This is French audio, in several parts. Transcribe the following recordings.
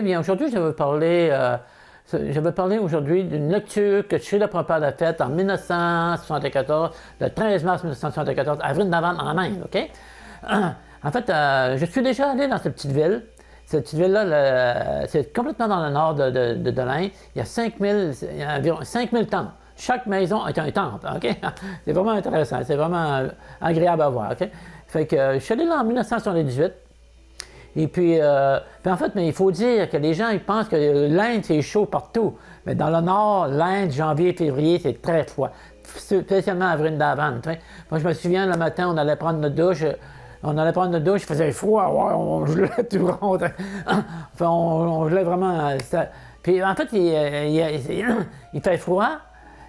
Bien, aujourd'hui, je vais parler aujourd'hui d'une lecture que Srila Prabhupada a faite en 1974, le 13 mars 1974, à Vrindavan, en Inde, OK? En fait, je suis déjà allé dans cette petite ville. Cette petite ville-là, c'est complètement dans le nord de l'Inde. Il y a environ 5000 temples. Chaque maison est un temple, OK? C'est vraiment intéressant, c'est vraiment agréable à voir, OK? Fait que je suis allé là en 1978. Et puis en fait, mais il faut dire que les gens ils pensent que l'Inde, c'est chaud partout. Mais dans le nord, l'Inde, janvier, février, c'est très froid. Spécialement à Vrindavan. Moi, je me souviens, le matin, on allait prendre notre douche. Il faisait froid, ouais, on gelait tout rond. Enfin, on gelait vraiment. Puis en fait, il fait froid,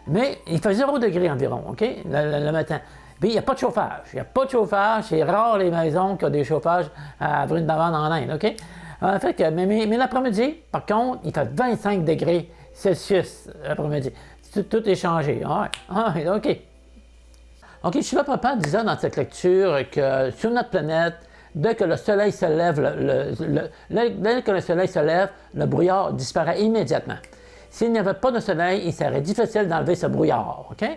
mais il fait 0 degré environ, OK, le matin. Puis il n'y a pas de chauffage. Il n'y a pas de chauffage. C'est rare les maisons qui ont des chauffages à Vrindavan en Inde, OK? Mais l'après-midi, par contre, il fait 25 degrés Celsius l'après-midi. Tout est changé. Ouais. OK. OK, Srila Prabhupada disait dans cette lecture que sur notre planète, dès que le soleil se lève, le brouillard disparaît immédiatement. S'il n'y avait pas de soleil, il serait difficile d'enlever ce brouillard, OK?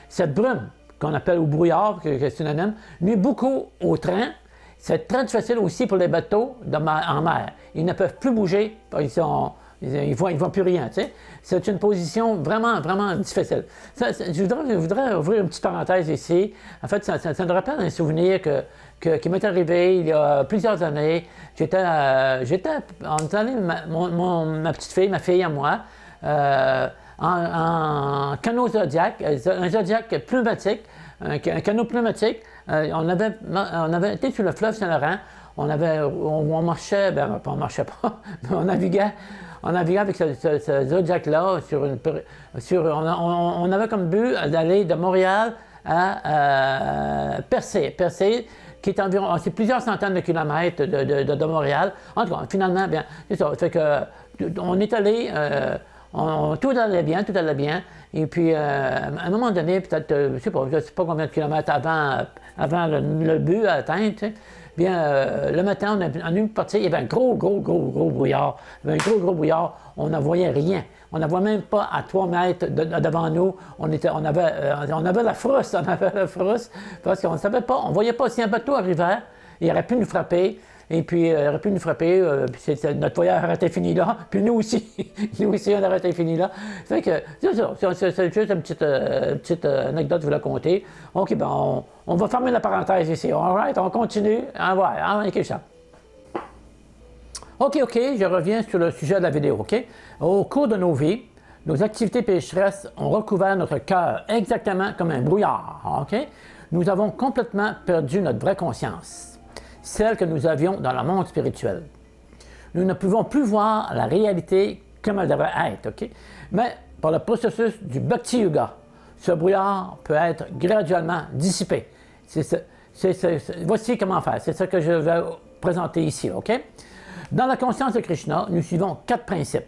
Cette brume, qu'on appelle au brouillard, que c'est synonyme, nuit beaucoup aux trains. C'est très difficile aussi pour les bateaux en mer. Ils ne peuvent plus bouger, ils voient plus rien. Tu sais. C'est une position vraiment, vraiment difficile. Je voudrais ouvrir une petite parenthèse ici. En fait, ça me rappelle un souvenir qui m'est arrivé il y a plusieurs années. On est allé, ma petite fille, ma fille et moi, en canot Zodiac, un Zodiac pneumatique, un canot pneumatique. On avait été sur le fleuve Saint-Laurent. On marchait, on marchait pas, mais on naviguait avec ce Zodiac-là on avait comme but d'aller de Montréal à Percé, qui est environ, c'est plusieurs centaines de kilomètres de Montréal. En tout cas, finalement, bien, c'est ça. Fait que on est allé. Tout allait bien. Et puis, à un moment donné, peut-être, je ne sais pas combien de kilomètres avant le but à atteindre, tu sais, bien, le matin, on est parti, il y avait un gros brouillard. On ne voyait rien. On ne voit même pas à 3 mètres devant nous. On avait la frousse, parce qu'on ne savait pas, on ne voyait pas si un bateau arrivait, il aurait pu nous frapper. Et puis, il aurait pu nous frapper, notre voyage aurait été fini là, puis nous aussi, on aurait été fini là. Fait que, c'est ça, c'est juste une petite anecdote que je voulais raconter. OK, ben, on va fermer la parenthèse ici. All right, on continue. OK, ça. OK, je reviens sur le sujet de la vidéo, OK? Au cours de nos vies, nos activités pécheresses ont recouvert notre cœur exactement comme un brouillard, OK? Nous avons complètement perdu notre vraie conscience, celle que nous avions dans le monde spirituel. Nous ne pouvons plus voir la réalité comme elle devrait être, OK? Mais par le processus du Bhakti Yuga, ce brouillard peut être graduellement dissipé. Voici comment faire, c'est ce que je vais présenter ici, OK? Dans la conscience de Krishna, nous suivons 4 principes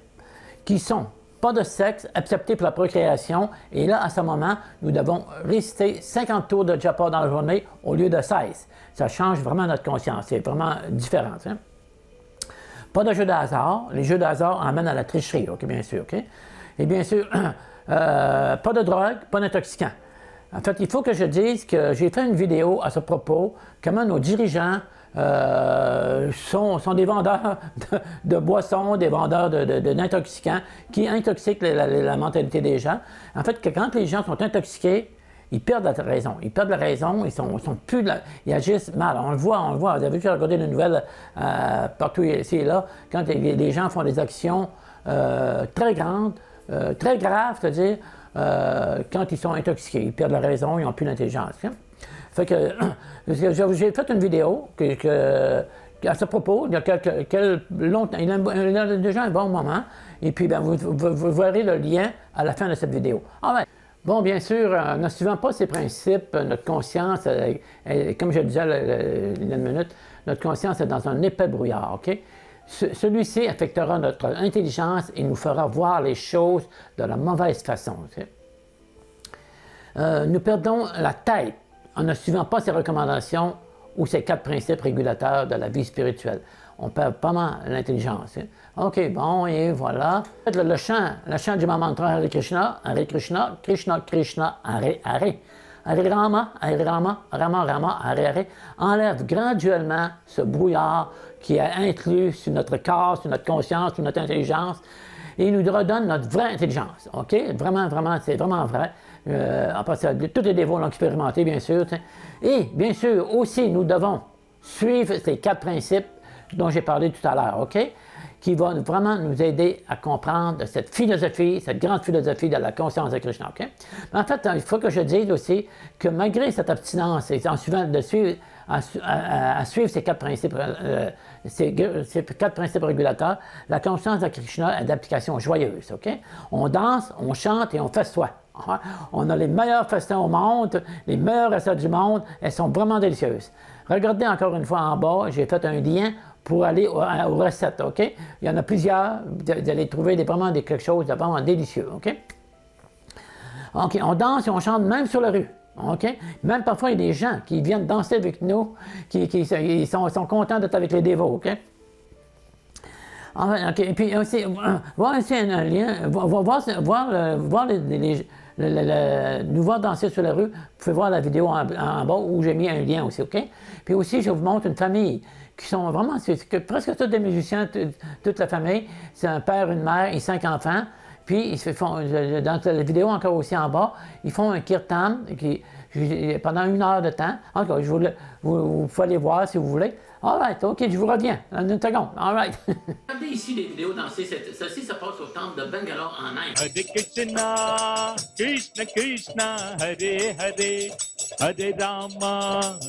qui sont pas de sexe, accepté pour la procréation, et là, à ce moment, nous devons réciter 50 tours de japa dans la journée au lieu de 16. Ça change vraiment notre conscience, c'est vraiment différent. Hein? Pas de jeux de hasard, les jeux de hasard emmènent à la tricherie, OK, bien sûr. OK? Et bien sûr, pas de drogue, pas d'intoxicant. En fait, il faut que je dise que j'ai fait une vidéo à ce propos, comment nos dirigeants sont des vendeurs de boissons, des vendeurs d'intoxicants qui intoxiquent la mentalité des gens. En fait, quand les gens sont intoxiqués, ils perdent la raison. Ils sont plus ils agissent mal. On le voit. Vous avez vu, j'ai regardé les nouvelles partout ici et là, quand les gens font des actions très grandes, très graves, c'est-à-dire quand ils sont intoxiqués. Ils perdent la raison, ils n'ont plus d'intelligence. Hein? Fait que j'ai fait une vidéo à ce propos, il y a déjà un bon moment, et puis ben, vous verrez le lien à la fin de cette vidéo. Bon, bien sûr, ne suivant pas ces principes, notre conscience, comme je le disais il y a une minute, notre conscience est dans un épais brouillard, OK? Celui-ci affectera notre intelligence et nous fera voir les choses de la mauvaise façon. Okay? Nous perdons la tête en ne suivant pas ces recommandations ou ces 4 principes régulateurs de la vie spirituelle. on perd pas mal l'intelligence. Hein. OK, bon, et voilà. Le chant du mantra Hare Krishna, Krishna, Krishna, Hare, Hare. Hare Rama, Rama, Rama, Hare, Hare, enlève graduellement ce brouillard qui est inclus sur notre corps, sur notre conscience, sur notre intelligence, et il nous redonne notre vraie intelligence. OK? Vraiment, vraiment, c'est vraiment vrai. Tous les dévots l'ont expérimenté, bien sûr. T'sais. Et, bien sûr, aussi, nous devons suivre ces 4 principes dont j'ai parlé tout à l'heure, OK? Qui vont vraiment nous aider à comprendre cette philosophie, cette grande philosophie de la conscience de Krishna, OK? Mais en fait, il faut que je dise aussi que malgré cette abstinence, et en suivant de suivre, à suivre ces 4 principes, ces 4 principes régulateurs, la conscience de Krishna est d'application joyeuse, OK? On danse, on chante et on festoie. On a les meilleurs festins au monde, les meilleures recettes du monde, elles sont vraiment délicieuses. Regardez encore une fois en bas, j'ai fait un lien pour aller aux recettes, OK? Il y en a plusieurs, vous allez trouver vraiment quelque chose de vraiment délicieux, OK? OK, on danse et on chante même sur la rue, OK? Même parfois, il y a des gens qui viennent danser avec nous, ils sont contents d'être avec les dévots, OK? Enfin, OK, et puis aussi, voir aussi un lien, nous voir danser sur la rue, vous pouvez voir la vidéo en bas où j'ai mis un lien aussi, OK? Puis aussi, je vous montre une famille qui sont vraiment, presque tous des musiciens, toute la famille. C'est un père, une mère et 5 enfants. Puis, ils font, dans la vidéo encore aussi en bas, ils font un kirtan pendant 1 heure de temps. En tout cas, vous pouvez aller voir si vous voulez. All right, OK, je vous reviens dans une seconde. All right. Regardez ici les vidéos dansées. Ceci, ça passe au temple de Bangalore en Inde. Hare Krishna, Krishna Krishna, Hare Hare, Hare Rama,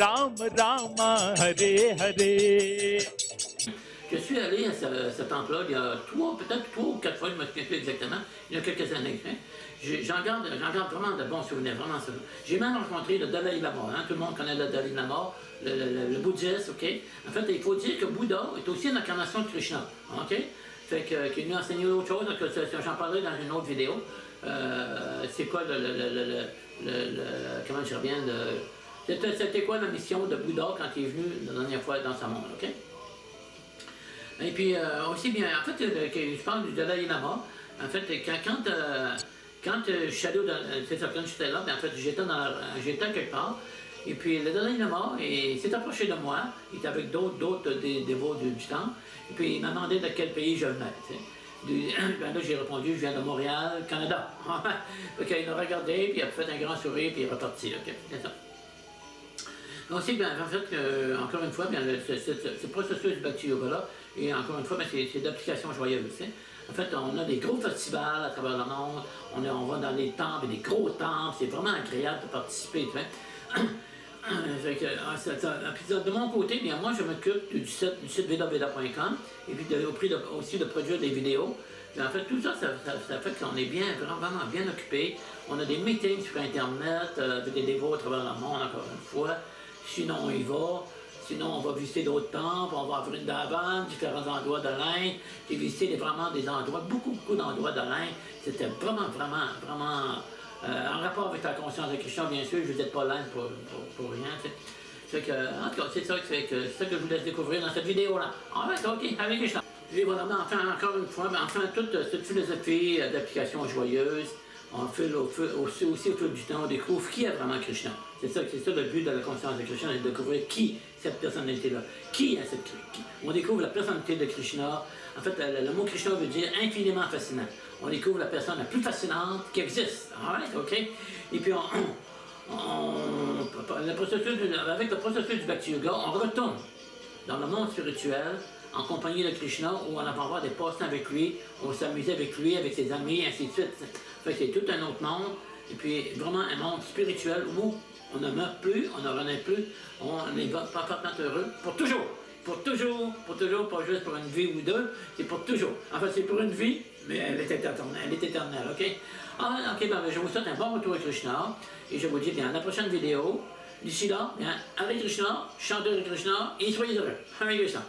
Rama Rama, Hare Hare. Je suis allé à ce temple-là il y a peut-être 3 ou 4 fois, je ne me souviens plus exactement, il y a quelques années. Hein. J'en garde vraiment de bons souvenirs, vraiment. J'ai même rencontré le Dalai Lama, hein. Tout le monde connaît le Dalai Lama, le bouddhiste, OK? En fait, il faut dire que Bouddha est aussi une incarnation de Krishna, OK? Fait qu'il nous a enseigné autre chose, j'en parlerai dans une autre vidéo. C'est quoi comment je reviens c'était quoi la mission de Bouddha quand il est venu la dernière fois dans ce monde, OK? Et puis aussi bien, en fait, je parle du Dalai Lama. En fait, quand je suis allé, c'est ça, quand j'étais là, en fait, j'étais quelque part. Et puis le Dalai Lama s'est approché de moi. Il était avec d'autres dévots du temple. Et puis il m'a demandé de quel pays je venais. Ben là, j'ai répondu, je viens de Montréal, Canada. Donc il m'a regardé, puis il a fait un grand sourire, puis il est reparti. OK, c'est ça. Aussi, bien, en fait, encore une fois, bien, ce processus du Bhakti Yoga-là, et encore une fois, c'est d'application joyeuse. Hein. En fait, on a des gros festivals à travers le monde, on va dans des temples, des gros temples, c'est vraiment agréable de participer. Tu sais. Puis de mon côté, bien, moi, je m'occupe du site vedaveda.com et puis aussi de produire des vidéos. Puis en fait, tout ça, ça fait qu'on est vraiment bien occupé. On a des meetings sur Internet avec des dévots à travers le monde, encore une fois. Sinon, on y va. Sinon, on va visiter d'autres temples, on va à Vrindavan, différents endroits de l'Inde. J'ai visité vraiment des endroits, beaucoup d'endroits de l'Inde. C'était vraiment en rapport avec la conscience de Krishna, bien sûr. Je ne vous aide pas l'Inde pour rien. C'est ça que je vous laisse découvrir dans cette vidéo-là. En fait, OK, avec Krishna. Et voilà, encore une fois, toute cette philosophie d'application joyeuse. Aussi au fil du temps, on découvre qui est vraiment Krishna. C'est ça le but de la conscience de Krishna, c'est de découvrir qui cette personnalité-là. Qui est cette Krishna. On découvre la personnalité de Krishna. En fait, le mot Krishna veut dire infiniment fascinant. On découvre la personne la plus fascinante qui existe. Right, OK? Et puis, avec le processus du Bhakti Yoga, on retourne dans le monde spirituel en compagnie de Krishna, où on va avoir des passe-temps avec lui, on s'amusait avec lui, avec ses amis, ainsi de suite. Fait que c'est tout un autre monde, et puis vraiment un monde spirituel où on ne meurt plus, on ne renaît plus, on est parfaitement heureux pour toujours. Pour toujours, pas juste pour une vie ou deux, c'est pour toujours. En fait, c'est pour une vie, mais elle est éternelle, OK? OK, ben, je vous souhaite un bon retour à Krishna, et je vous dis bien à la prochaine vidéo. D'ici là, bien, avec Krishna, chantez de Krishna, et soyez heureux. Hare Krishna.